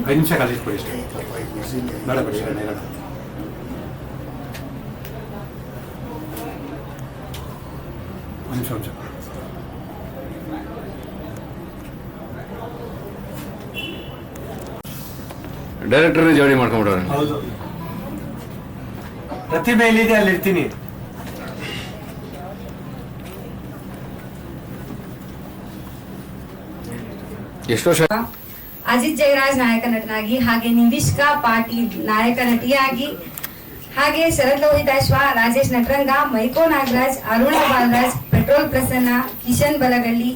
5 ನಿಮಿಷ ಕಾಲೇಜ್ ಕೊಡಿ ಅಷ್ಟೇ. ಬೇಡ ಬಿಡಿ, ಇರೋಣ. ಒಂದು ನಿಮಿಷ. ಡೈರೆಕ್ಟರ್ನೇ ಜೋಡಿ ಮಾಡ್ಕೊಂಡ್ಬಿಡೋರು. ಹೌದು, ಪ್ರತಿಭೆ ಎಲ್ಲಿದೆ ಅಲ್ಲಿ ಇರ್ತೀನಿ. ಎಷ್ಟು ವರ್ಷ? ಅಜಿತ್ ಜಯರಾಜ್ ನಾಯಕ ನಟನಾಗಿ, ಹಾಗೆ ನಿವಿಷ್ಕಾ ಪಾಟೀಲ್ ನಾಯಕ ನಟಿಯಾಗಿ, ಹಾಗೆ ಶರದ್ ಲೋಹಿತಾಶ್ವ, ರಾಜೇಶ್ ನಟರಂಗ, ಮೈಕೋ ನಾಗರಾಜ್, ಅರುಣ ಬಾಲರಾಜ್, ಪೆಟ್ರೋಲ್ ಪ್ರಸನ್ನ, ಕಿಶನ್ ಬಲಗಳ್ಳಿ,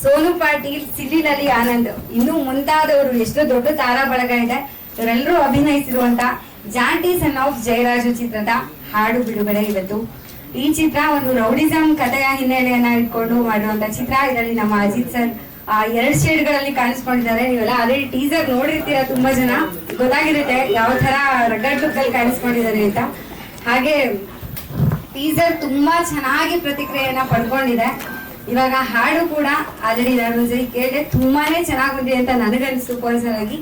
ಸೋನು ಪಾಟೀಲ್, ಸಿಲ್ಲಿಲ್ ಅಲಿ ಆನಂದ್, ಇನ್ನು ಮುಂತಾದವರು ಎಷ್ಟೋ ದೊಡ್ಡ ತಾರಾ ಬಳಗ ಇದೆ. ಇವರೆಲ್ಲರೂ ಅಭಿನಯಿಸಿರುವಂತ ಜಾಂಟಿ ಸನ್ ಆಫ್ ಜಯರಾಜು ಚಿತ್ರದ ಹಾಡು ಬಿಡುಗಡೆ ಇವತ್ತು. ಈ ಚಿತ್ರ ಒಂದು ರೌಡಿಸಂ ಕಥೆಯ ಹಿನ್ನೆಲೆಯನ್ನ ಇಟ್ಕೊಂಡು ಮಾಡಿರುವಂತ ಚಿತ್ರ. ಇದರಲ್ಲಿ ನಮ್ಮ ಅಜಿತ್ ಸರ್ 2 ಶೇಡ್ಗಳಲ್ಲಿ ಕಾಣಿಸ್ಕೊಂಡಿದ್ದಾರೆ. ನೀವೆಲ್ಲ ಆಲ್ರೆಡಿ ಟೀಸರ್ ನೋಡಿರ್ತೀರಾ, ತುಂಬಾ ಜನ ಗೊತ್ತಾಗಿರುತ್ತೆ ಯಾವ ತರ ರಗಡ್ ಲುಕ್ ಅಲ್ಲಿ ಕಾಣಿಸ್ಕೊಂಡಿದ್ದಾರೆ ಅಂತ. ಹಾಗೆ ಟೀಸರ್ ತುಂಬಾ ಚೆನ್ನಾಗಿ ಪ್ರತಿಕ್ರಿಯೆಯನ್ನ ಪಡ್ಕೊಂಡಿದೆ. ಇವಾಗ ಹಾಡು ಕೂಡ ಆಲ್ರೆಡಿ ನಾನು ಕೇಳಿದೆ, ತುಂಬಾನೇ ಚೆನ್ನಾಗಿ ಬಂದಿದೆ ಅಂತ ನನಗನ್ನಿಸ್ತು ಪರ್ಸನಲ್ ಆಗಿ.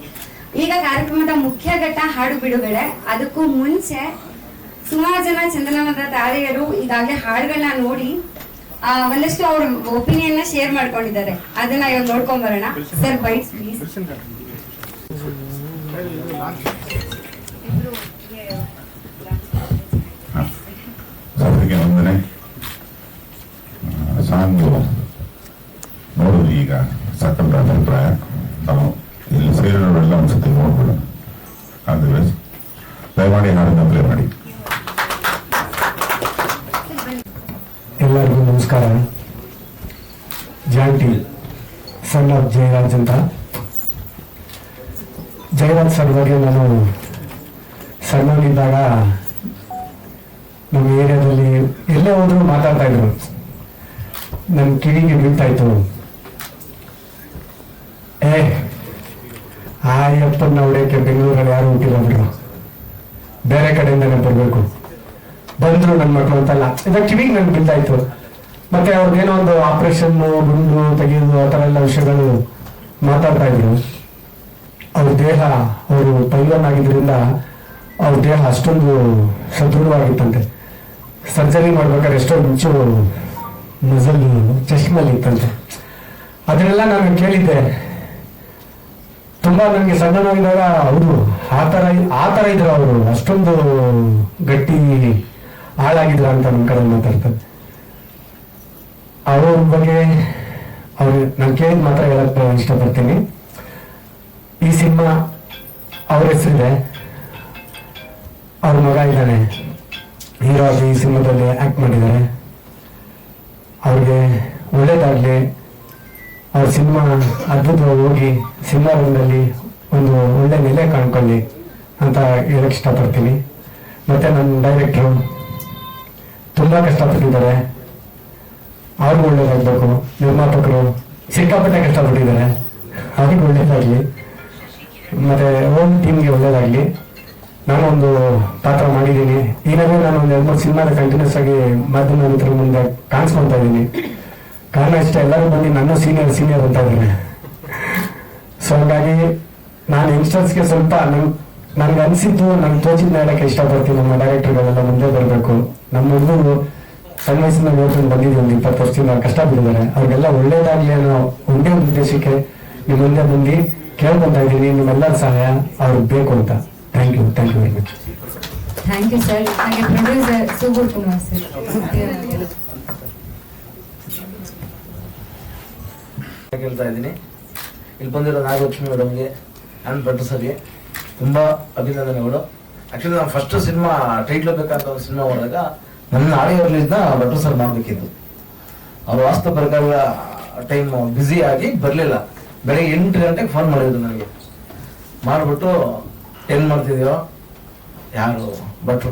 ಈಗ ಕಾರ್ಯಕ್ರಮದ ಮುಖ್ಯ ಘಟ್ಟ ಹಾಡು ಬಿಡುಗಡೆ. ಅದಕ್ಕೂ ಮುಂಚೆ ಸುಮಾರು ಜನ ಚಂದನವನದ ತಾರೆಯರು ಈಗಾಗಲೇ ಹಾಡುಗಳನ್ನ ನೋಡಿ ಒಂದಷ್ಟು ಅವ್ರ ಒಪಿನಿಯನ್ ಶೇರ್ ಮಾಡ್ಕೊಂಡಿದ್ದಾರೆ. ಅದನ್ನ ಇವಾಗ ನೋಡ್ಕೊಂಡ್ ಬರೋಣ. Sir bites please. ಒಂದನೇ ಸಾಂಗು ನೋಡೋದು ಈಗ ಸಕ್ಕಂತ ಅಭಿಪ್ರಾಯ. ನಾವು ಇಲ್ಲಿ ಸೇರಿರೋರೆಲ್ಲ ಒಂದ್ಸತಿ ನೋಡ್ಬಿಡು. ಆದ್ರೆ ದಯಮಾಡಿ ಹಾಡನ್ನ ಪ್ಲೇ ಮಾಡಿ. ಎಲ್ಲರಿಗೂ ನಮಸ್ಕಾರ. ಜಾಂಟಿ ಸನ್ ಆಫ್ ಜಯರಾಜ್ ಅಂತ. ಜಯರಾಜ್ ಸರ್ ಬಗ್ಗೆ ನಾನು ಸಣ್ಣವನಿದ್ದಾಗ ನಮ್ಮ ಏರಿಯಾದಲ್ಲಿ ಎಲ್ಲೇ ಹೋದ್ರು ಮಾತಾಡ್ತಾ ಇದ್ರು. ನನ್ನ ಕಿವಿಗೆ ಬೀಳ್ತಾ ಇತ್ತು, ಆ ಯಪ್ಪನ್ನ ಹೊಡೆಯಕ್ಕೆ ಬೆಂಗಳೂರಲ್ಲಿ ಯಾರು ಹುಟ್ಟಿರೋದ್ರು, ಬೇರೆ ಕಡೆಯಿಂದನೇ ಬರಬೇಕು, ಬಂದ್ರು ನನ್ನ ಮಕ್ಕಳು ಅಂತಲ್ಲ. ಇವಾಗ ಕಿವಿಗೆ ನನ್ಗೆ ಬೀಳ್ತಾ ಇತ್ತು. ಮತ್ತೆ ಅವ್ರದ್ದೇನೋ ಒಂದು ಆಪರೇಷನ್, ಗುಂಡು ತೆಗೆಯೋದು, ಆ ಥರ ಎಲ್ಲ ವಿಷಯಗಳು ಮಾತಾಡ್ತಾ ಇದ್ರು. ಅವ್ರ ದೇಹ, ಅವರು ಪೈಲ್ವಾನ್ ಆಗಿದ್ರಿಂದ ಅವ್ರ ದೇಹ ಅಷ್ಟೊಂದು ಸದೃಢವಾಗಿತ್ತಂತೆ. ಸರ್ಜರಿ ಮಾಡ್ಬೇಕಾದ್ರೆ ಎಷ್ಟೋ ಮುಂಚು ಮಜಲ್ ಚೆಸ್ಟ್ನಲ್ಲಿ ಇತ್ತಂತೆ. ಅದನ್ನೆಲ್ಲ ನಾನು ಕೇಳಿದ್ದೆ. ತುಂಬಾ ನನಗೆ ಸಣ್ಣನಾಗಿದ್ದಾಗ ಅವರು ಆ ಥರ ಇದ್ರು. ಅವರು ಅಷ್ಟೊಂದು ಗಟ್ಟಿ ಹಾಳಾಗಿದ್ರ ಅಂತ ನನ್ನ ಕಡೆ ಮಾತಾಡ್ತಾರೆ. ಅವ್ರ ಬಗ್ಗೆ ನಾನು ಕೇಳಿದ ಮಾತ್ರ ಹೇಳಕ್ ಇಷ್ಟಪಡ್ತೀನಿ. ಈ ಸಿನಿಮಾ ಅವ್ರ ಹೆಸರಿದೆ, ಅವ್ರ ಮಗ ಇದ್ದಾನೆ, ಹೀರೋ ಆಗಿ ಈ ಸಿನಿಮಾದಲ್ಲಿ ಆಕ್ಟ್ ಮಾಡಿದ್ದಾರೆ. ಅವ್ರಿಗೆ ಒಳ್ಳೇದಾಗ್ಲಿ, ಅವ್ರ ಸಿನಿಮಾ ಅದ್ಭುತವಾಗಿ ಹೋಗಿ ಸಿನಿಮಾ ರಂಗದಲ್ಲಿ ಒಂದು ಒಳ್ಳೆ ನೆಲೆ ಕಾಣ್ಕೊಳ್ಳಿ ಅಂತ ಹೇಳಕ್ ಇಷ್ಟಪಡ್ತೀನಿ. ಮತ್ತೆ ನನ್ನ ಡೈರೆಕ್ಟ್ರು ತುಂಬಾ ಕಷ್ಟಪಟ್ಟಿದ್ದಾರೆ, ಅವ್ರಿಗೂ ಒಳ್ಳೇದಾಗಬೇಕು. ನಿರ್ಮಾಪಕರು ಸಿಕ್ಕಾಪಟ್ಟೆ ಕಷ್ಟಪಟ್ಟಿದ್ದಾರೆ, ಅವ್ರಿಗೂ ಒಳ್ಳೇದಾಗ್ಲಿ. ಮತ್ತೆ ಓನ್ ಟೀಮ್ಗೆ ಒಳ್ಳೇದಾಗ್ಲಿ. ನಾನೊಂದು ಪಾತ್ರ ಮಾಡಿದ್ದೀನಿ. ಈಗಾಗಲೇ ನಾನು ಒಂದು 2-3 ಸಿನಿಮಾದ ಕಂಟಿನ್ಯೂಸ್ ಆಗಿ ಮಾಧ್ಯಮ ಮಿತ್ರರ ಮುಂದೆ ಕಾಣಿಸ್ಕೊಳ್ತಾ ಇದ್ದೀನಿ. ಕಾರಣ ಇಷ್ಟ, ಎಲ್ಲರೂ ಬಂದು ನನ್ನ ಸೀನಿಯರ್ ಅಂತ ಇದ್ದಾರೆ. ಸೊ ಹಾಗಾಗಿ ನಾನು ಯಂಗ್ಸ್ಟರ್ಸ್ಗೆ ಸ್ವಲ್ಪ ನನ್ಗೆ ಅನಿಸಿದ್ದು, ನನ್ಗೆ ತೋಚಿದ್ನ ಹೇಳಕ್ಕೆ ಇಷ್ಟಪಡ್ತೀನಿ. ನಮ್ಮ ಡೈರೆಕ್ಟರ್ಗಳೆಲ್ಲ ಮುಂದೆ ಬರಬೇಕು. ನಮ್ಮ ಹುಡುಗರು ಸಣ್ಣ ವಯಸ್ಸಿನ ನೋಡ್ಕೊಂಡು ಬಂದಿದ್ದೀವಿ, ಒಂದು 20 ವರ್ಷದಿಂದ ಕಷ್ಟಪಟ್ಟಿದ್ದಾರೆ. ಅವ್ರಿಗೆಲ್ಲ ಒಳ್ಳೇದಾಗ್ಲಿ ಅನ್ನೋ ಒಂದೇ ಒಂದು ಉದ್ದೇಶಕ್ಕೆ ನಿಮ್ಮ ಮುಂದೆ ಬಂದು ಕೇಳ್ಕೊಂತಾ ಇದ್ದೀನಿ. ನಿಮ್ಮೆಲ್ಲರ ಸಹಾಯ ಅವ್ರಿಗೆ ಬೇಕು ಅಂತ. Thank you very much. Thank you sir. ಹಾಗೆ ಪ್ರೊಡ್ಯೂಸರ್ ಸುಬೋಧ್ ಕುಮಾರ್ ಸರ್. ಹೇಳ್ತಾ ಇದ್ದೀನಿ. ಇಲ್ಲಿ ಬಂದಿರೋ ನಾಗಲಕ್ಷ್ಮಿ ಮೇಡಮ್ಗೆ, ಆ್ಯಂಡ್ ಪ್ರೊಡ್ಯೂಸರ್ಗೆ ತುಂಬ ಅಭಿನಂದನೆಗಳು. ಆ್ಯಕ್ಚುಲಿ ನಾನು ಫಸ್ಟ್ ಸಿನಿಮಾ ಟೈಟ್ಲ್ ಬೇಕಂತ ಒಂದು ಸಿನಿಮಾ ಮಾಡಿದಾಗ ನನ್ನ ಆಡಿಯೋ ರಿಲೀಸ್ನ ಪ್ರೊಡ್ಯೂಸರ್ ಮಾಡಬೇಕಿತ್ತು. ಅವ್ರು ವಾಸ್ತವ ಪ್ರಕಾರ ಟೈಮ್ ಬ್ಯುಸಿ ಆಗಿ ಬರಲಿಲ್ಲ. ಬೆಳಗ್ಗೆ 8 ಗಂಟೆಗೆ ಫೋನ್ ಮಾಡಿದ್ರು ನನಗೆ. ಮಾಡಿಬಿಟ್ಟು ಏನು ಮಾಡ್ತಿದ್ಯೋ, ಯಾರು ಭಟ್ರು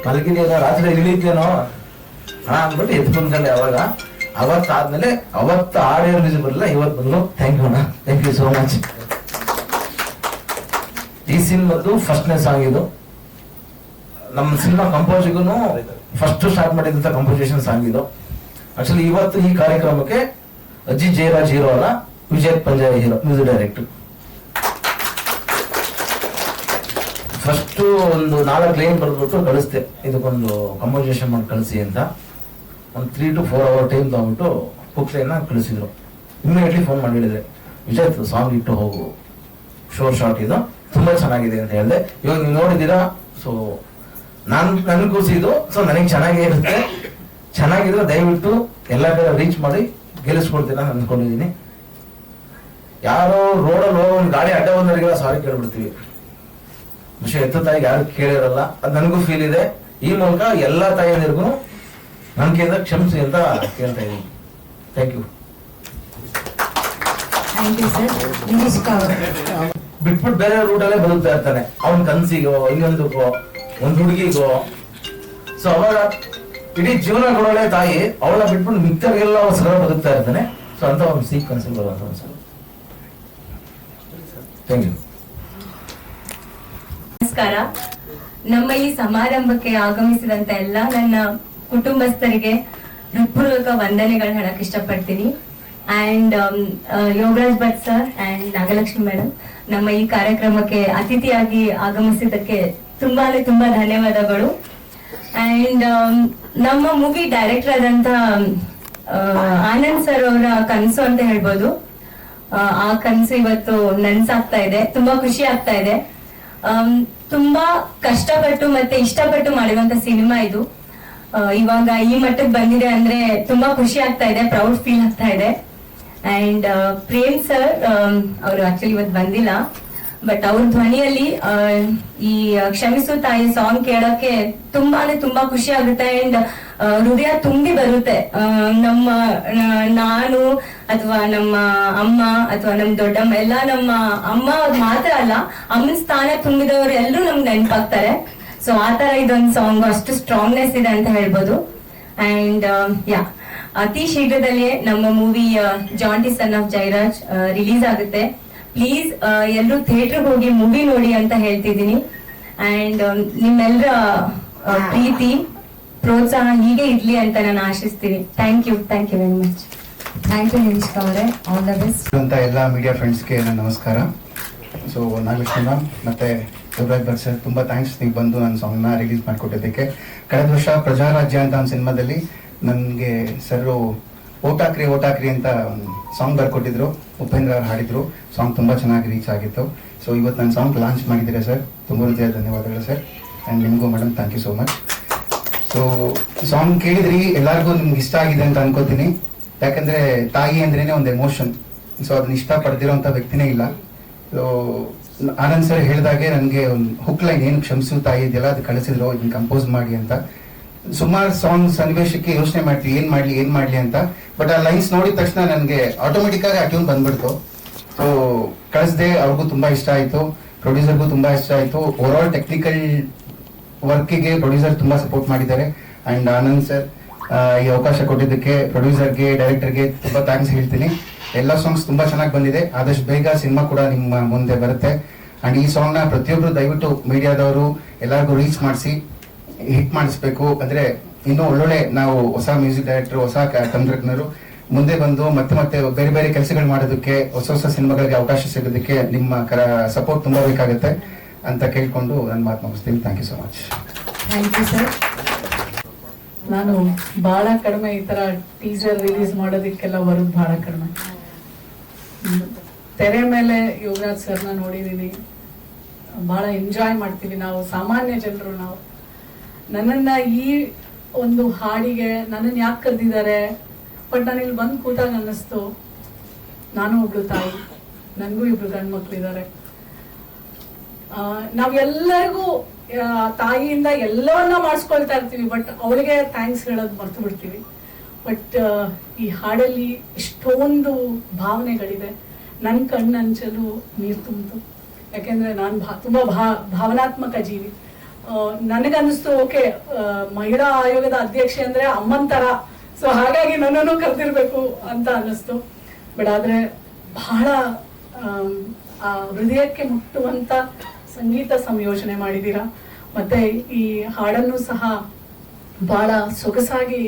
ಮಲಗಿದೆಯಲ್ಲ, ರಾತ್ರಿ ಇಳಿತೇನೋ ಅಂದ್ಬಿಟ್ಟು ಎದ್ದು ಬಂದ್ಕೊಂಡೆ. ಅವತ್ತಾದ್ಮೇಲೆ ಅವತ್ತು ಆಡಿಯೋ ರಿಲೀಸ್ ಬರಲಿಲ್ಲ, ಇವತ್ತು ಬಂದು ಥ್ಯಾಂಕ್ ಯು ಸೋ ಮಚ್. ಈ ಸಿನಿಮಾದ್ದು ಫಸ್ಟ್ನೇ ಸಾಂಗ್ ಇದು. ನಮ್ಮ ಸಿನಿಮಾ ಕಂಪೋಸಿಗೂ ಫಸ್ಟ್ ಸ್ಟಾರ್ಟ್ ಮಾಡಿದಂತ ಕಂಪೋಸಿಷನ್ ಸಾಂಗ್ ಇದು. ಆಕ್ಚುಲಿ ಇವತ್ತು ಈ ಕಾರ್ಯಕ್ರಮಕ್ಕೆ ಅಜಿತ್ ಜಯರಾಜ್ ಹೀರೋ ಅಲ್ಲ, Vijay Punjabi hero, music director. First ಒಂದು 4 ಲೈನ್ ಬರೆದ್ಬಿಟ್ಟು ಕಳಿಸ್ದೆ, ಇದಕ್ಕೊಂದು ಕಂಪೋಸಿಷನ್ ಮಾಡಿ ಕಳಿಸಿ ಅಂತ. ಒಂದು 3 to 4 hour ಟೈಮ್ ತಗೊಂಡ್ಬಿಟ್ಟು ಬುಕ್ಲೈನ್ನ ಕಳಿಸಿದ್ರು. ಇಮಿಡಿಯೇಟ್ಲಿ ಫೋನ್ ಮಾಡಿ ಹೇಳಿದೆ, ವಿಜಯ್ ಸಾಂಗ್ ಇಟ್ಟು ಹೋಗು, ಶೋರ್ ಶಾರ್ಟ್ ಇದು ತುಂಬಾ ಚೆನ್ನಾಗಿದೆ ಅಂತ ಹೇಳಿದೆ. ಇವಾಗ ನೀವು ನೋಡಿದ್ದೀರಾ. ಸೊ ನನ್ಗೆ ಕೂಸಿದ್ದು, ಸೊ ನನಗೆ ಚೆನ್ನಾಗೇ ಇರುತ್ತೆ. ಚೆನ್ನಾಗಿದ್ರೆ ದಯವಿಟ್ಟು ಎಲ್ಲ ಕಡೆ ರೀಚ್ ಮಾಡಿ ಗೆಲ್ಲಿಸ್ಕೊಡ್ತೀನಿ ಅಂತ ಅಂದ್ಕೊಂಡಿದ್ದೀನಿ. ಯಾರೋ ರೋಡಲ್ಲಿ ಹೋಗೋ ಒಂದು ಗಾಡಿ ಅಡ್ಡ ಬಂದವರಿಗೆಲ್ಲ ಸಾರಿ ಕೇಳ್ಬಿಡ್ತೀವಿ, ವಿಷಯ ಎತ್ತ ತಾಯಿಗೆ ಯಾರು ಕೇಳಿರಲ್ಲ. ಅದು ನನಗೂ ಫೀಲ್ ಇದೆ. ಈ ಮೂಲಕ ಎಲ್ಲ ತಾಯಿಯಂದಿರಿಗೂ ನನ್ನ ಕೇಳಿದ ಕ್ಷಮಿಸಿ ಅಂತ ಕೇಳ್ತಾ ಇದ್ದೀನಿ. Thank you. Thank you sir. Nimishka ಅವರು ಬಿಟ್ಬಿಟ್ಟು ಬೇರೆ ರೂಟಲ್ಲೇ ಬದುಕ್ತಾ ಇರ್ತಾನೆ, ಅವನ ಕನ್ಸಿಗೋ ಇನ್ನೊಂದಕ್ಕೋ ಒಂದು ಹುಡುಗಿಗೋ. ಸೊ ಅವಾಗ ಇಡೀ ಜೀವನ ಕೊಡೋಳೆ ತಾಯಿ, ಅವಳ ಬಿಟ್ಬಿಟ್ಟು ಮಿಕ್ಕರಿಗೆಲ್ಲ ಸರ ಬದುಕ್ತಾ ಇರ್ತಾನೆ. ಸೊ ಅಂತ ಒಂದು ಸೀಕ್ ಕನ್ಸಿಲ್ ಬರುವಂತ ಒಂದು ಸರ್. Thank you. ನಮಸ್ಕಾರ. ನಮ್ಮ ಈ ಸಮಾರಂಭಕ್ಕೆ ಆಗಮಿಸಿದಂತ ಎಲ್ಲ ನನ್ನ ಕುಟುಂಬಸ್ಥರಿಗೆ ಹೃತ್ಪೂರ್ವಕ ವಂದನೆಗಳನ್ನ ಹೇಳಕ್ ಇಷ್ಟಪಡ್ತೀನಿ. And Yogaraj Bhat sir and Nagalakshmi madam ನಮ್ಮ ಈ ಕಾರ್ಯಕ್ರಮಕ್ಕೆ ಅತಿಥಿಯಾಗಿ ಆಗಮಿಸಿದ್ದಕ್ಕೆ ತುಂಬಾ ಧನ್ಯವಾದಗಳು. ಅಂಡ್ ನಮ್ಮ ಮೂವಿ ಡೈರೆಕ್ಟರ್ ಆದಂತ ಆನಂದ್ ಸರ್ ಅವರ ಕನಸು ಅಂತ ಹೇಳ್ಬೋದು. ಆ ಕನಸು ಇವತ್ತು ನನ್ಸಾಗ್ತಾ ಇದೆ. ತುಂಬಾ ಖುಷಿ ಆಗ್ತಾ ಇದೆ. ತುಂಬಾ ಕಷ್ಟಪಟ್ಟು ಮತ್ತೆ ಇಷ್ಟಪಟ್ಟು ಮಾಡಿರುವಂತ ಸಿನಿಮಾ ಇದು. ಇವಾಗ ಈ ಮಟ್ಟಕ್ಕೆ ಬಂದಿದೆ ಅಂದ್ರೆ ತುಂಬಾ ಖುಷಿ ಆಗ್ತಾ ಇದೆ, ಪ್ರೌಡ್ ಫೀಲ್ ಆಗ್ತಾ ಇದೆ. ಅಂಡ್ ಪ್ರೇಮ್ ಸರ್ ಅವರು ಆಕ್ಚುಲಿ ಇವತ್ತು ಬಂದಿಲ್ಲ, ಬಟ್ ಅವ್ರ ಧ್ವನಿಯಲ್ಲಿ ಈ ಕ್ಷಮಿಸು ತಾಯಿ ಸಾಂಗ್ ಕೇಳೋಕೆ ತುಂಬಾ ಖುಷಿ ಆಗುತ್ತೆ. ಅಂಡ್ ಹೃದಯ ತುಂಬಿ ಬರುತ್ತೆ. ನಾನು ಅಥವಾ ನಮ್ಮ ಅಮ್ಮ ಅಥವಾ ನಮ್ ದೊಡ್ಡಮ್ಮ ಎಲ್ಲ, ನಮ್ಮ ಅಮ್ಮ ಮಾತ್ರ ಅಲ್ಲ, ಅಮ್ಮನ ಸ್ಥಾನ ತುಂಬಿದವರು ಎಲ್ಲರೂ ನಮ್ಗೆ ನೆನಪಾಗ್ತಾರೆ. ಸೊ ಆತರ ಇದೊಂದು ಸಾಂಗ್ ಅಷ್ಟು ಸ್ಟ್ರಾಂಗ್ನೆಸ್ ಇದೆ ಅಂತ ಹೇಳ್ಬೋದು. ಅಂಡ್ ಅತಿ ಶೀಘ್ರದಲ್ಲೇ ನಮ್ಮ movie ಜಾಂಟಿ son of Jairaj release ಆಗುತ್ತೆ. ಪ್ಲೀಸ್ ಎಲ್ಲರೂ ಥಿಯೇಟರ್ ಹೋಗಿ ಮೂವಿ ನೋಡಿ ಅಂತ ಹೇಳ್ತಿದ್ದೀನಿ. ಅಂಡ್ ನಿಮ್ಮೆಲ್ಲರ ಪ್ರೀತಿ ಪ್ರೋತ್ಸಾಹ ಹೀಗೆ ಇರ್ಲಿ ಅಂತ ನಾನು ಆಶಿಸ್ತೀನಿ. Thank you very much. Thank you Nimishka ಅವರೇ. All the best. ಅಂತ ಎಲ್ಲ ಮೀಡಿಯಾ ಫ್ರೆಂಡ್ಸ್ಗೆ ನನ್ನ ನಮಸ್ಕಾರ. ಸೊ ನಾಗಲಕ್ಷ್ಮಿ ಮ್ಯಾಮ್ ಮತ್ತೆ ಯೋಗರಾಜ್ ಭಟ್ ಸರ್ ತುಂಬ ಥ್ಯಾಂಕ್ಸ್, ನೀವು ಬಂದು ನನ್ನ ಸಾಂಗ್ನ ರಿಲೀಸ್ ಮಾಡಿಕೊಟ್ಟಿದ್ದಕ್ಕೆ. ಕಳೆದ ವರ್ಷ ಪ್ರಜಾರಾಜ್ಯ ಅಂತ ಒಂದು ಸಿನಿಮಾದಲ್ಲಿ ನನಗೆ ಸರ್ ಓಟಾಕ್ರಿ ಅಂತ ಸಾಂಗ್ ಬರ್ಕೊಟ್ಟಿದ್ರು, ಉಪೇಂದ್ರ ಅವ್ರು ಹಾಡಿದ್ರು. ಸಾಂಗ್ ತುಂಬ ಚೆನ್ನಾಗಿ ರೀಚ್ ಆಗಿತ್ತು. ಸೊ ಇವತ್ತು ನನ್ನ ಸಾಂಗ್ ಲಾಂಚ್ ಮಾಡಿದ್ದೀರಾ ಸರ್, ತುಂಬ ಹೃದಯ ಧನ್ಯವಾದಗಳು ಸರ್. ಆ್ಯಂಡ್ ನಿಮಗೂ madam thank you so much. So song ಕೇಳಿದ್ರಿ, ಎಲ್ಲರಿಗೂ ನಿಮ್ಗೆ ಇಷ್ಟ ಆಗಿದೆ ಅಂತ ಅನ್ಕೋತೀನಿ. ಯಾಕಂದ್ರೆ ತಾಯಿ ಅಂದ್ರೇನೆ ಒಂದು ಎಮೋಷನ್. ಸೊ ಅದನ್ನ ಇಷ್ಟಪಡ್ತಿರೋಂಥ ವ್ಯಕ್ತಿನೇ ಇಲ್ಲ. ಸೊ ಆನಂದ್ ಸರ್ ಹೇಳಿದಾಗೆ ನನಗೆ ಒಂದು ಹುಕ್ ಲೈನ್, ಏನು ಕ್ಷಮಿಸು ತಾಯಿ ಇದೆಯಲ್ಲ, ಅದು ಕಳಿಸಿದ್ರು ಇದನ್ನ ಕಂಪೋಸ್ ಮಾಡಿ ಅಂತ. ಸುಮಾರು ಸಾಂಗ್ ಸನ್ನಿವೇಶಕ್ಕೆ ಯೋಚನೆ ಮಾಡ್ತೀವಿ ಏನ್ ಮಾಡ್ಲಿ ಅಂತ. ಬಟ್ ಆ ಲೈನ್ಸ್ ನೋಡಿದ ತಕ್ಷಣ ನನಗೆ ಆಟೋಮೆಟಿಕ್ ಆಗಿ ಆ ಟ್ಯೂನ್ ಬಂದ್ಬಿಡ್ತು. ಸೊ ಕಳಿಸ್ದೆ, ಅವ್ರಿಗೂ ತುಂಬಾ ಇಷ್ಟ ಆಯ್ತು, ಪ್ರೊಡ್ಯೂಸರ್ಗೂ ತುಂಬಾ ಇಷ್ಟ ಆಯ್ತು. ಓವರ್ ಆಲ್ ಟೆಕ್ನಿಕಲ್ ವರ್ಕಿಗೆ ಪ್ರೊಡ್ಯೂಸರ್ ತುಂಬಾ ಸಪೋರ್ಟ್ ಮಾಡಿದ್ದಾರೆ. ಅಂಡ್ ಆನಂದ್ ಸರ್ ಈ ಅವಕಾಶ ಕೊಟ್ಟಿದ್ದಕ್ಕೆ ಪ್ರೊಡ್ಯೂಸರ್ಗೆ, ಡೈರೆಕ್ಟರ್ಗೆ ತುಂಬಾ ಥ್ಯಾಂಕ್ಸ್ ಹೇಳ್ತೀನಿ. ಎಲ್ಲ ಸಾಂಗ್ಸ್ ತುಂಬಾ ಚೆನ್ನಾಗಿ ಬಂದಿದೆ. ಆದಷ್ಟು ಬೇಗ ಸಿನಿಮಾ ಕೂಡ ನಿಮ್ಮ ಮುಂದೆ ಬರುತ್ತೆ. ಅಂಡ್ ಈ ಸಾಂಗ್ ನ ಪ್ರತಿಯೊಬ್ರು ದಯವಿಟ್ಟು ಮೀಡಿಯಾದವರು ಎಲ್ಲರಿಗೂ ರೀಚ್ ಮಾಡಿಸಿ ಹಿಟ್ ಮಾಡಿಸ್ಬೇಕು. ಅಂದ್ರೆ ಇನ್ನೂ ಒಳ್ಳೊಳ್ಳೆ ನಾವು ಹೊಸ ಮ್ಯೂಸಿಕ್ ಡೈರೆಕ್ಟರ್, ಹೊಸ ತಂತ್ರಜ್ಞರು ಮುಂದೆ ಬಂದು ಮತ್ತೆ ಬೇರೆ ಬೇರೆ ಕೆಲಸಗಳು ಮಾಡೋದಕ್ಕೆ, ಹೊಸ ಸಿನಿಮಾಗಳಿಗೆ ಅವಕಾಶ ಸಿಗೋದಕ್ಕೆ ನಿಮ್ಮ ಸಪೋರ್ಟ್ ತುಂಬಾ ಬೇಕಾಗುತ್ತೆ ಅಂತ ಕೇಳ್ಕೊಂಡು ನನ್ನ ಮಾತು ಮುಗಿಸ್ತೀನಿ. Thank you so much. Thank you sir. ನಾನು ಬಹಳ ಕಡಿಮೆ ಈ ತರ ಟೀಸರ್ ರಿಲೀಸ್ ಮಾಡೋದಕ್ಕೆಲ್ಲ ಬರೋದು ಬಹಳ ಕಡಿಮೆ. ತೆರೆ ಮೇಲೆ ಯೋಗರಾಜ್ ಸರ್ನ ನೋಡಿದೀನಿ, ಬಹಳ ಎಂಜಾಯ್ ಮಾಡ್ತೀವಿ ನಾವು, ಸಾಮಾನ್ಯ ಜನರು ನಾವು. ನನ್ನನ್ನ ಈ ಒಂದು ಹಾಡಿಗೆ ನನ್ನನ್ನು ಯಾಕೆ ಕರೆದಿದ್ದಾರೆ, ಬಟ್ ನಾನು ಇಲ್ಲಿ ಬಂದು ಕೂತಾಗ ಅನ್ನಿಸ್ತು, ನಾನು ಒಬ್ಳು ತಾಯಿ, ನನಗೂ ಇಬ್ರು ಗಂಡು ಮಕ್ಳಿದ್ದಾರೆ. ನಾವೆಲ್ಲರಿಗೂ ತಾಯಿಯಿಂದ ಎಲ್ಲವನ್ನ ಮಾಡಿಸ್ಕೊಳ್ತಾ ಇರ್ತೀವಿ, ಬಟ್ ಅವಳಿಗೆ ಥ್ಯಾಂಕ್ಸ್ ಹೇಳೋದು ಮರ್ತು ಬಿಡ್ತೀವಿ. ಬಟ್ ಈ ಹಾಡಲ್ಲಿ ಎಷ್ಟೊಂದು ಭಾವನೆಗಳಿದೆ. ನನ್ನ ಕಣ್ಣಂಚಲು ನೀರು ತುಂಬಿತು. ಯಾಕೆಂದ್ರೆ ನಾನು ತುಂಬಾ ಭಾವನಾತ್ಮಕ ಜೀವಿ. ನನಗನ್ನಿಸ್ತು, ಓಕೆ, ಮಹಿಳಾ ಆಯೋಗದ ಅಧ್ಯಕ್ಷೆ ಅಂದ್ರೆ ಅಮ್ಮನ್ ತರ, ಸೊ ಹಾಗಾಗಿ ನನ್ನನ್ನು ಕರೆದಿರ್ಬೇಕು ಅಂತ ಅನ್ನಿಸ್ತು. ಬಟ್ ಆದ್ರೆ ಬಹಳ ಆ ಹೃದಯಕ್ಕೆ ಮುಟ್ಟುವಂತ ಸಂಗೀತ ಸಂಯೋಜನೆ ಮಾಡಿದೀರಾ. ಮತ್ತೆ ಈ ಹಾಡನ್ನು ಸಹ ಬಹಳ ಸೊಗಸಾಗಿ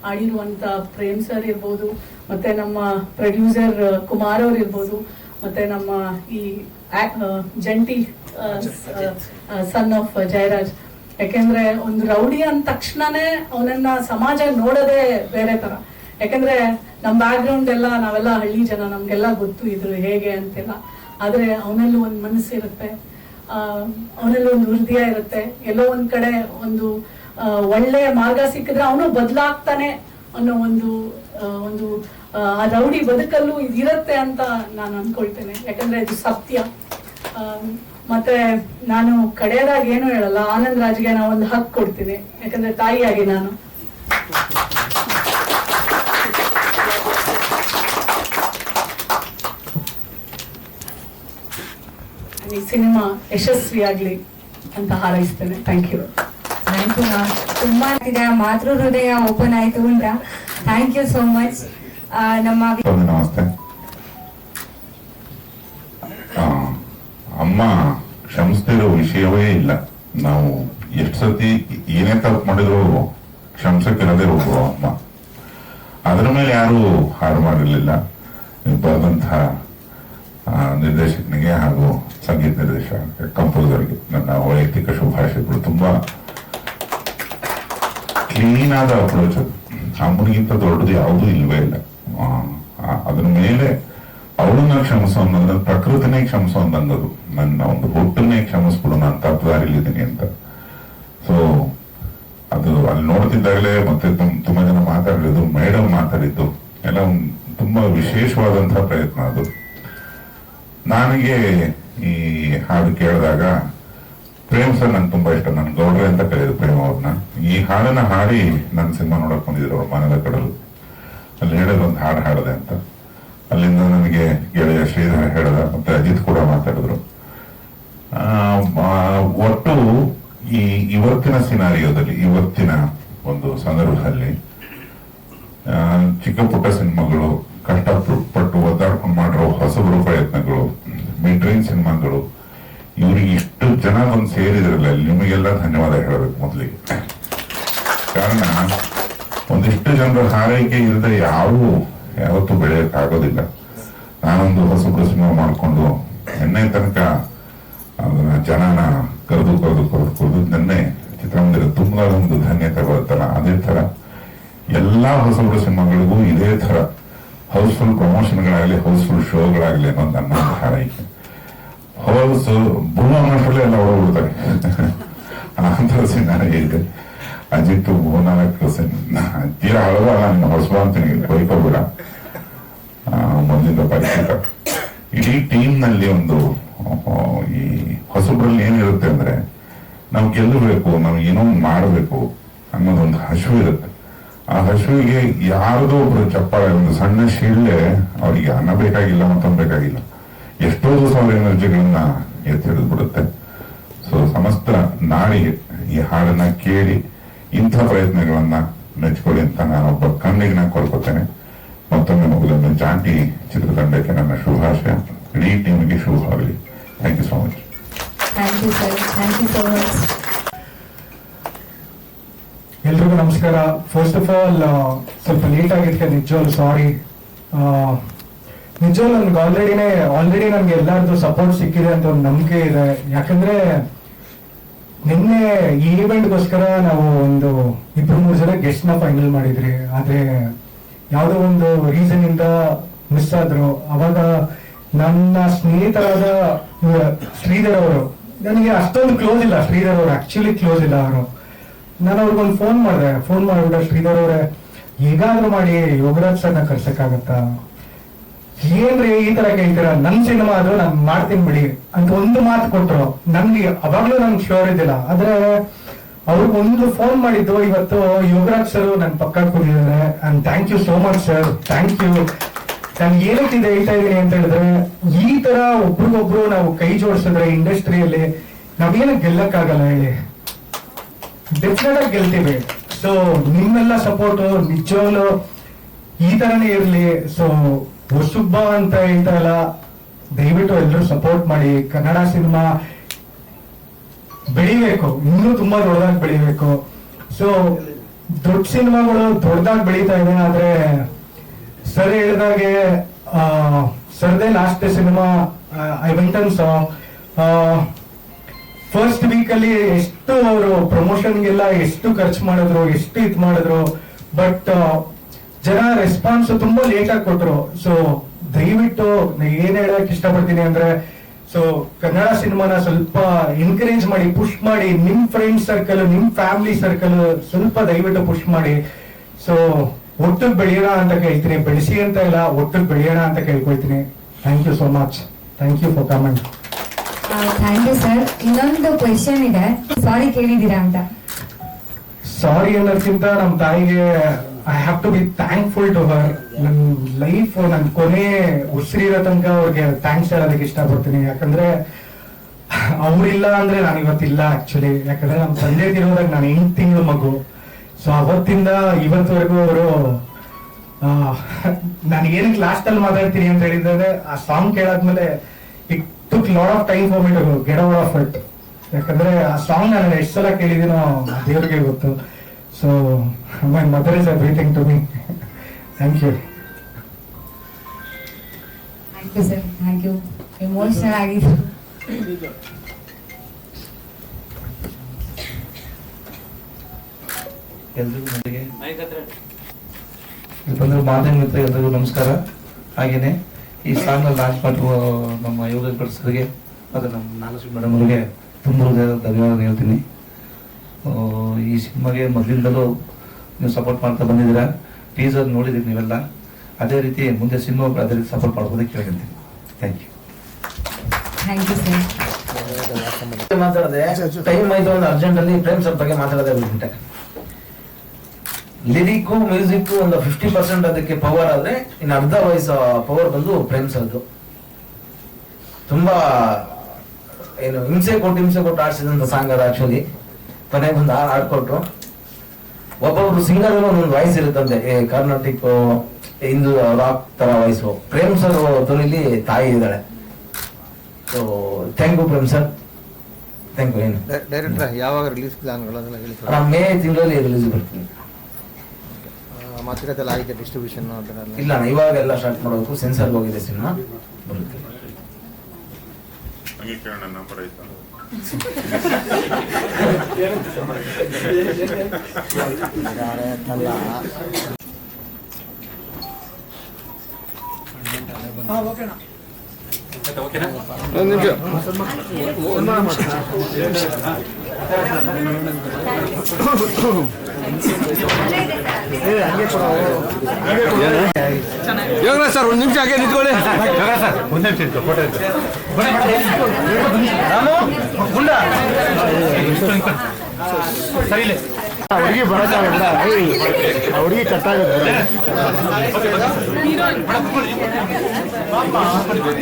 ಆಡಿರುವಂತ ಪ್ರೇಮ್ ಸರ್ ಇರ್ಬೋದು, ಮತ್ತೆ ನಮ್ಮ ಪ್ರೊಡ್ಯೂಸರ್ ಕುಮಾರ್ ಅವ್ರು ಇರ್ಬೋದು, ಮತ್ತೆ ನಮ್ಮ ಈ ಜಂಟಿ ಸನ್ ಆಫ್ ಜಯರಾಜ್. ಯಾಕೆಂದ್ರೆ ಒಂದು ರೌಡಿ ಅಂದ ತಕ್ಷಣನೇ ಅವನನ್ನ ಸಮಾಜ ನೋಡೋದೇ ಬೇರೆ ತರ. ಯಾಕಂದ್ರೆ ನಮ್ ಬ್ಯಾಕ್ ಗ್ರೌಂಡ್ ಎಲ್ಲ ನಾವೆಲ್ಲ ಹಳ್ಳಿ ಜನ, ನಮ್ಗೆಲ್ಲ ಗೊತ್ತು ಇದ್ರು ಹೇಗೆ ಅಂತೆಲ್ಲ. ಆದ್ರೆ ಅವನಲ್ಲೂ ಒಂದು ಮನಸ್ಸು ಇರುತ್ತೆ, ಅವನಲ್ಲಿ ಒಂದು ಹೃದಯ ಇರುತ್ತೆ. ಎಲ್ಲೋ ಒಂದ್ ಕಡೆ ಒಂದು ಒಳ್ಳೆಯ ಮಾರ್ಗ ಸಿಕ್ಕಿದ್ರೆ ಅವನು ಬದಲಾಗ್ತಾನೆ ಅನ್ನೋ ಒಂದು ಆ ರೌಡಿ ಬದುಕಲ್ಲೂ ಇದಿರತ್ತೆ ಅಂತ ನಾನು ಅನ್ಕೊಳ್ತೇನೆ. ಯಾಕಂದ್ರೆ ಇದು ಸತ್ಯ. ಮತ್ತೆ ನಾನು ಕಡೆಯದಾಗಿ ಏನು ಹೇಳಲ್ಲ, ಆನಂದ್ ರಾಜ್ಗೆ ನಾವು ಒಂದು ಹಕ್ಕು ಕೊಡ್ತೀನಿ. ಯಾಕಂದ್ರೆ ತಾಯಿಯಾಗಿ ನಾನು ಈ ಸಿನಿಮಾ ಯಶಸ್ವಿಯಾಗ್ಲಿ ಅಂತ ಹಾರೈಸ್ತೇನೆ. Thank you. Thank you ma'am. ತುಂಬಾ ಮಾತೃ ಹೃದಯ ಓಪನ್ ಆಯ್ತು ಅಂತ. Thank you so much. ನಮ್ಮ ನಮಸ್ತೆ. ಅಮ್ಮ ಕ್ಷಮಿಸ್ತಿರೋ ವಿಷಯವೇ ಇಲ್ಲ. ನಾವು ಎಷ್ಟು ಸತಿ ಏನೇ ತಪ್ಪು ಮಾಡಿದ್ರು ಕ್ಷಮಿಸಕ್ಕಿರದೇ ಹೋಗುವ ಅಮ್ಮ. ಅದರ ಮೇಲೆ ಯಾರು ಹಾಡು ಮಾಡಿರಲಿಲ್ಲ. ಬರೆದಂತಹ ನಿರ್ದೇಶಕನಿಗೆ ಹಾಗೂ ಸಂಗೀತ ನಿರ್ದೇಶಕ ಕಂಪೋಸರ್ಗೆ ನನ್ನ ವೈಯಕ್ತಿಕ ಶುಭಾಶಯಗಳು. ತುಂಬಾ ಕ್ಲೀನ್ ಆದ ಅಪ್ರೋಚ್ ಅದು. ಅಮ್ಮನಿಗಿಂತ ದೊಡ್ಡದು ಯಾವುದೂ ಇಲ್ವೇ ಇಲ್ಲ. ಅದ್ರ ಮೇಲೆ ಅವಳನ್ನ ಕ್ಷಮಿಸೋನ್ನಂದ್ರೆ ಪ್ರಕೃತಿನೇ ಕ್ಷಮಿಸೋನ್ನಂದದು. ನನ್ನ ಒಂದು ಹುಟ್ಟನ್ನೇ ಕ್ಷಮಿಸ್ಬಿಡು, ನಾನು ತಪ್ಪು ದಾರಿಲಿದ್ದೀನಿ ಅಂತ. ಸೊ ಅದು ಅಲ್ಲಿ ನೋಡ್ತಿದ್ದಾಗಲೇ ಮತ್ತೆ ತುಂಬಾ ಜನ ಮಾತಾಡಿದ್ದು, ಮೇಡಮ್ ಮಾತಾಡಿದ್ದು ಎಲ್ಲ ತುಂಬಾ ವಿಶೇಷವಾದಂತಹ ಪ್ರಯತ್ನ ಅದು. ನನಗೆ ಈ ಹಾಡು ಕೇಳಿದಾಗ ಪ್ರೇಮ್ ಸರ್ ನಂಗೆ ತುಂಬಾ ಇಷ್ಟ. ನನ್ ಗೌಡ್ರೆ ಅಂತ ಕರೆಯೋದು ಪ್ರೇಮ್ ಅವ್ರನ್ನ. ಈ ಹಾಡನ್ನ ಹಾಡಿ ನನ್ನ ಸಿನಿಮಾ ನೋಡಕ್ ಬಂದಿದ್ರು ಅವ್ರ ಮನದ ಕಡಲು. ಅಲ್ಲಿ ಹೇಳಿದ್ರು ಒಂದು ಹಾಡು ಹಾಡದೆ ಅಂತ. ಅಲ್ಲಿಂದ ನನಗೆ ಗೆಳೆಯ ಶ್ರೀಧರ ಹೇಳಿದ, ಮತ್ತೆ ಅಜಿತ್ ಕೂಡ ಮಾತಾಡಿದ್ರು. ಒಟ್ಟು ಇವತ್ತಿನ ಸಿನಾರಿಯೋದಲ್ಲಿ, ಇವತ್ತಿನ ಒಂದು ಸಂದರ್ಭದಲ್ಲಿ ಚಿಕ್ಕ ಪುಟ್ಟ ಸಿನಿಮಾಗಳು, ಕಷ್ಟಪಟ್ಟು ಒದ್ದಾಡ್ಕೊಂಡು ಮಾಡಿರೋ ಹೊಸಬರು ಪ್ರಯತ್ನಗಳು, ಮಿಡ್ರೇಂಜ್ ಸಿನಿಮಾಗಳು, ಇವ್ರಿಗೆ ಇಷ್ಟು ಜನ ಬಂದು ಸೇರಿದ್ರಲ್ಲ, ನಿಮಗೆಲ್ಲ ಧನ್ಯವಾದ ಹೇಳಬೇಕು ಮೊದಲಿಗೆ. ಕಾರಣ ಒಂದಿಷ್ಟು ಜನರ ಹಾರೈಕೆ ಇಲ್ಲದೆ ಯಾವತ್ತೂ ಬೆಳೆಯಕ್ಕಾಗೋದಿಲ್ಲ. ನಾನೊಂದು ಹೊಸಬ್ರು ಸಿನಿಮಾ ಮಾಡಿಕೊಂಡು ಎಣ್ಣೆ ತನಕ ಅದನ್ನ ಜನನ ಕರೆದು ನೆನ್ನೆ ಚಿತ್ರಮಂದಿರ ತುಂಬಾ ಒಂದು ಧನ್ಯತೆ ಬರುತ್ತಲ್ಲ, ಅದೇ ತರ ಎಲ್ಲಾ ಹೊಸಬ್ರು ಸಿನಿಮಾಗಳಿಗೂ ಇದೇ ತರ ಹೌಸ್ಫುಲ್ ಪ್ರಮೋಷನ್ಗಳಾಗ್ಲಿ, ಹೌಸ್ಫುಲ್ ಶೋಗಳಾಗ್ಲಿ ಅನ್ನೋದು ನನ್ನ ಹಾರೈಕೆ. ಹೌಸ್ ಭೂಮಿ ಎಲ್ಲ ಹೊರಬಿಡ್ತಾರೆ ಅಂತ ಸಿನಿಮಾ ಇದೆ. ಅಜಿತ್ ಮೂರ್ನಾಲ್ಕು ತೀರಾ ಹಳವ ನಾನು ಹೊಸಬ ಅಂತೀನಿ, ಬೈಕೋಬೇಡ. ಮೊದಲಿಂದ ಪರಿಚಿತ ಇಡೀ ಟೀಮ್ ನಲ್ಲಿ ಒಂದು ಈ ಹೊಸಬ್ರಲ್ಲಿ ಏನಿರುತ್ತೆ ಅಂದ್ರೆ, ನಾವು ಗೆಲ್ಲಬೇಕು, ನಾವು ಏನೋ ಮಾಡಬೇಕು ಅನ್ನೋದೊಂದು ಹಸಿವು ಇರುತ್ತೆ. ಆ ಹಸಿವಿಗೆ ಯಾರದೋ ಒಬ್ರು ಚಪ್ಪಾಳೆ, ಒಂದು ಸಣ್ಣ ಶೀಳ್ಳೆ ಅವರಿಗೆ ಅನ್ನ ಬೇಕಾಗಿಲ್ಲ, ಮತ್ತೊಂದು ಬೇಕಾಗಿಲ್ಲ, ಎಷ್ಟೋ ದಿವಸ ಅವರ ಎನರ್ಜಿಗಳನ್ನ ಎತ್ತಿಡಿದು ಬಿಡುತ್ತೆ. ಸೊ ಸಮಸ್ತ ನಾಡಿಗೆ ಈ ಹಾಡನ್ನ ಕೇಳಿ ಇಂಥ ಪ್ರಯತ್ನಗಳನ್ನ ಮೆಚ್ಕೊಳ್ಳಿ ಅಂತ ನಾನೊಬ್ಬ ಕಣ್ಣಿಗೆ ನಾನು ಕೊಡ್ಕೊತೇನೆ. ಮತ್ತೊಮ್ಮೆ ಮೊದಲೊಮ್ಮೆ ಜಾಂಟಿ ಚಿತ್ರತಂಡಕ್ಕೆ ನನ್ನ ಶುಭಾಶಯ. ಇಡೀ ಟೀಮಿಗೆ ಶುಭವಾಗಲಿ. Thank you so much. Thank you sir. Thank you so much. ಎಲ್ರಿಗೂ ನಮಸ್ಕಾರ. ಫಸ್ಟ್ ಆಫ್ ಆಲ್ ಸ್ವಲ್ಪ ಲೇಟ್ ಆಗಿದ್ದಕ್ಕೆ ನಿಜವಾಗ್ಲು ಸಾರಿ. ನಿಜವಾಗ್ಲು ನನ್ಗೆ ಆಲ್ರೆಡಿ ನನ್ಗೆ ಎಲ್ಲಾರ್ದು ಸಪೋರ್ಟ್ ಸಿಕ್ಕಿದೆ ಅಂತ ಒಂದು ನಂಬಿಕೆ ಇದೆ. ಯಾಕಂದ್ರೆ ನಿನ್ನೆ ಈ ಈವೆಂಟ್ಗೋಸ್ಕರ ನಾವು ಒಂದು 2-3 ಜನ ಗೆಸ್ಟ್ ನ ಫೈನಲ್ ಮಾಡಿದ್ರಿ. ಆದ್ರೆ ಯಾವುದೋ ಒಂದು ರೀಸನ್ ಇಂದ ಮಿಸ್ ಆದ್ರು. ಅವಾಗ ನನ್ನ ಸ್ನೇಹಿತರಾದ ಶ್ರೀಧರ್ ಅವರು, ನನಗೆ ಅಷ್ಟೊಂದು ಕ್ಲೋಸ್ ಇಲ್ಲ ಶ್ರೀಧರ್ ಅವರು, ಆಕ್ಚುಲಿ ಕ್ಲೋಸ್ ಇಲ್ಲ ಅವರು. ನಾನು ಅವ್ರಿಗೊಂದು ಫೋನ್ ಮಾಡ್ಬಿಟ್ಟ, ಶ್ರೀಧರ್ ಅವರೇ ಹೇಗಾದ್ರೂ ಮಾಡಿ ಯೋಗರಾಜ್ ಸರ್ನ ಕರ್ಸಕ್ಕಾಗತ್ತಾ, ಏನ್ರಿ ಈ ತರ ಕೇಳ್ತೀರಾ, ನನ್ ಸಿನಿಮಾ ಅದು ನಾನು ಮಾಡ್ತೀನಿ ಬಿಡಿ ಅಂತ ಒಂದು ಮಾತು ಕೊಟ್ರು. ನನ್ಗೆ ಅವಾಗ್ಲೂ ನನ್ಗೆ ಶ್ಯೂರ್ ಇದ್ದಿಲ್ಲ. ಆದ್ರೆ ಅವ್ರಿಗೆ ಒಂದು ಫೋನ್ ಮಾಡಿದ್ದು, ಇವತ್ತು ಯೋಗರಾಜ್ ಸರ್ ನನ್ನ ಪಕ್ಕ ಕೂತಿದ್ದಾರೆ. And thank you so much sir, thank you. ನಾನು ಏನಕ್ಕೆ ಹೇಳ್ತಾ ಇದ್ದೀನಿ ಅಂತ ಹೇಳಿದ್ರೆ, ಈ ತರ ಒಬ್ರಿಗೊಬ್ರು ನಾವು ಕೈ ಜೋಡಿಸಿದ್ರೆ ಇಂಡಸ್ಟ್ರಿಯಲ್ಲಿ ನಾವೇನಕ್ಕೆ ಗೆಲ್ಲಕ್ಕಾಗಲ್ಲ ಹೇಳಿ, ಡೆಫಿನೆಟ್ ಆಗಿ ಗೆಲ್ತೀವಿ. ಸೊ ನಿಮ್ಮೆಲ್ಲ ಸಪೋರ್ಟ್ ನಿಜವಾಗ್ಲು ಈ ತರನೇ ಇರ್ಲಿ. ಸೊ ಹೊಸಬ್ಬ ಅಂತ ಹೇಳ್ತಾರಲ್ಲ, ದಯವಿಟ್ಟು ಎಲ್ಲರೂ ಸಪೋರ್ಟ್ ಮಾಡಿ. ಕನ್ನಡ ಸಿನಿಮಾ ಬೆಳಿಬೇಕು, ಇನ್ನೂ ತುಂಬಾ ದೊಡ್ಡದಾಗಿ ಬೆಳಿಬೇಕು. ಸೊ ದೊಡ್ಡ ಸಿನಿಮಾಗಳು ದೊಡ್ಡದಾಗಿ ಬೆಳೀತಾ ಇದೆ. ಆದ್ರೆ ಸರ್ ಹೇಳಿದಾಗೆ ಸರ್ದೇ last cinema I went and saw first week ಅಲ್ಲಿ ಎಷ್ಟು ಅವರು ಪ್ರಮೋಷನ್ಗೆಲ್ಲ ಎಷ್ಟು ಖರ್ಚು ಮಾಡಿದ್ರು, ಎಷ್ಟು ಇದ್ ಮಾಡಿದ್ರು, ಬಟ್ ಜನ ರೆಸ್ಪಾನ್ಸ್ ತುಂಬಾ ಲೇಟ್ ಆಗಿ ಕೊಟ್ರು. ಸೊ ದಯವಿಟ್ಟು ಏನ್ ಹೇಳಕ್ ಇಷ್ಟಪಡ್ತೀನಿ ಅಂದ್ರೆ, ಸೊ ಕನ್ನಡ ಸಿನಿಮಾನ ಸ್ವಲ್ಪ ಎನ್ಕರೇಜ್ ಮಾಡಿ, ಪುಷ್ ಮಾಡಿ, ನಿಮ್ ಫ್ರೆಂಡ್ ಸರ್ಕಲ್, ನಿಮ್ ಫ್ಯಾಮಿಲಿ ಸರ್ಕಲ್ ಸ್ವಲ್ಪ ದಯವಿಟ್ಟು ಪುಷ್ ಮಾಡಿ. ಸೊ ಒಟ್ಟಿಗೆ ಬೆಳೆಯೋಣ ಅಂತ ಕೇಳ್ತೀನಿ, ಬೆಳೆಸಿ ಅಂತ ಇಲ್ಲ, ಒಟ್ಟಿಗೆ ಬೆಳೆಯೋಣ ಅಂತ ಕೇಳ್ಕೊಳ್ತೀನಿ. Thank you so much. Thank you for comment. Thank you sir. ಇನ್ನೊಂದು ಕ್ವೆಶನ್ ಇದೆ, ಸಾರಿ ಕೇಳಿದ್ದೀರಾ ಅಂತ. ಸಾರಿ ಅನ್ನೋದಕ್ಕಿಂತ ನಮ್ಮ ತಾಯಿಗೆ I have to be thankful to her. ನನ್ನ ಲೈಫ್, ನನ್ನ ಕೊನೆ ಉಸಿರಿರೋ ತನಕ ಅವ್ರಿಗೆ ಥ್ಯಾಂಕ್ಸ್ ಹೇಳೋದಕ್ಕೆ ಇಷ್ಟಪಡ್ತೀನಿ. ಯಾಕಂದ್ರೆ ಅವ್ರಿಲ್ಲ ಅಂದ್ರೆ ನಾನು ಇವತ್ತಿಲ್ಲ ಆಕ್ಚುಲಿ. ಯಾಕಂದ್ರೆ ನಮ್ಮ ತಂದೆ ತಿರೋದಾಗ ನಾನು 8 ತಿಂಗಳು ಮಗು. ಸೊ ಅವತ್ತಿಂದ ಇವತ್ತವರೆಗೂ ಅವರು ನಾನು ಏನಕ್ಕೆ ಲಾಸ್ಟ್ ಅಲ್ಲಿ ಮಾತಾಡ್ತೀನಿ ಅಂತ ಹೇಳಿದ್ರೆ, ಆ ಸಾಂಗ್ ಕೇಳಾದ್ಮೇಲೆ it took lot of time for me to get out of it. ಯಾಕಂದ್ರೆ ಆ ಸಾಂಗ್ ನಾನು ಎಷ್ಟು ಸಲ ಕೇಳಿದೀನೋ ದೇವ್ರಿಗೆ ಗೊತ್ತು. So my mother is everything to me. Thank you. Thank you sir, thank you. Emotional ಆಗಿತ್ತು. ಎಲ್ರಿಗೂ ನನಗೆ ಬಂದ್ರೆ ಮಾಧ್ಯಮ ಮಿತ್ರ ಎಲ್ರಿಗೂ ನಮಸ್ಕಾರ. ಹಾಗೇನೆ ಈ ಸಾಂಗ್ ಲಾಂಚ್ ಮಾಡಿರುವ ನಮ್ಮ ಯೋಗೇಶ್ ಭಟ್ ಸರ್ಗೆ ಮತ್ತು ನಮ್ಮ ನಾಗಲಕ್ಷ್ಮಿ ಮೇಡಮ್ ಅವರಿಗೆ ತುಂಬ ಹೃದಯದ ಧನ್ಯವಾದ ಹೇಳ್ತೀನಿ. ಈ ಸಿನಿಮಾಗೆ ಮೊದಲಿಂದಲೂ ನೀವು ಸಪೋರ್ಟ್ ಮಾಡ್ತಾ ಬಂದಿದ್ದೀರಾ. ಟೀಸರ್ ನೋಡಿದ್ದೀರಿ ನೀವೆಲ್ಲ. ಅದೇ ರೀತಿ ಮುಂದೆ ಸಿನಿಮಾ ಅದೇ ರೀತಿ ಸಪೋರ್ಟ್ ಮಾಡೋದಕ್ಕೆ ಕೇಳ್ತೀನಿ. Thank you. Thank you sir. ಮಾತಾಡದೆ ಟೈಮ್ ಆಯ್ತು ಒಂದು ಅರ್ಜೆಂಟ್ ಅಲ್ಲಿ ಪ್ರೇಮ್ ಸರ್ ಬಗ್ಗೆ ಮಾತಾಡೋದೇ ಬಿಟ್ಬಿಟ್ಟೆ. ಲಿರಿಕ್ಕು ಮ್ಯೂಸಿಕ್ ಒಂದು 50% ಅದಕ್ಕೆ ಪವರ್ ಆದ್ರೆ ಇನ್ನು ಅರ್ಧ ವಯಸ್ಸು ಪವರ್ ಬಂದು ಪ್ರೇಮ್ ಸರ್ದು. ತುಂಬಾ ಏನು ಹಿಂಸೆ ಕೊಟ್ಟು ಆಡ್ಸಿದಂತ ಸಾಂಗ್ ಅದು. ಆಕ್ಚುಲಿ ಕೊನೆಗೆ ಒಂದು ಆಡ್ಕೊಟ್ರು. ಒಬ್ಬೊಬ್ರು ಸಿಂಗರ್ ಒಂದೊಂದು ವಾಯ್ಸ್ ಇರುತ್ತಂತೆ, ಕರ್ನಾಟಿಕ್, ಹಿಂದೂ ರಾಕ್ ತರ ವಾಯ್ಸು. ಪ್ರೇಮ್ ಸರ್ ಧ್ವನಿಲಿ ತಾಯಿ ಇದ್ದಾಳೆ. So thank you Prem sir, thank you. ಏನು ಡೈರೆಕ್ಟರ್ ಯಾವಾಗ ರಿಲೀಸ್ ಪ್ಲಾನ್ಗಳನ್ನೆಲ್ಲ ಹೇಳಿ. ನಾನು ಮೇ ತಿಂಗಳಲ್ಲಿ ರಿಲೀಸ್ ಬರ್ತೀನಿ. ಮಾತುಕತೆ ಎಲ್ಲ ಆಗಿದೆ, ಡಿಸ್ಟ್ರಿಬ್ಯೂಷನ್ ಅದನ್ನೆಲ್ಲ ಇಲ್ಲ ಅಣ್ಣ, ಇವಾಗೆಲ್ಲ ಸ್ಟಾರ್ಟ್ ಮಾಡಬೇಕು. ಸೆನ್ಸರ್ಗೆ ಹೋಗಿದೆ ಸಿನಿಮಾ, ಬರುತ್ತೆ. ನಂಬರ್ ಆಯ್ತಾ? ಒಂದು ನಿಮಿಷ. ಯೋಗರಾಜ್ ಸರ್ ಒಂದು ನಿಮಿಷ ಹಾಗೆ ನಿಂತ್ಕೊಳ್ಳಿ. ಒಂದು ನಿಮಿಷ ಫೋಟೋ ಸರಿ ಹುಡುಗಿ ಬರೋಕ್ಕಾಗಲ್ಲ, ಹುಡುಗಿ ಕಟ್ಟಾಗುತ್ತೆ.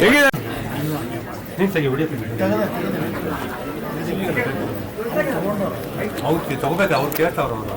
ಹೇಗಿದೆ ಅವ್ರು ತಗೋಬೇಕು, ಅವ್ರು ಕೇಳ್ತಾವ್ರ ಅವರು.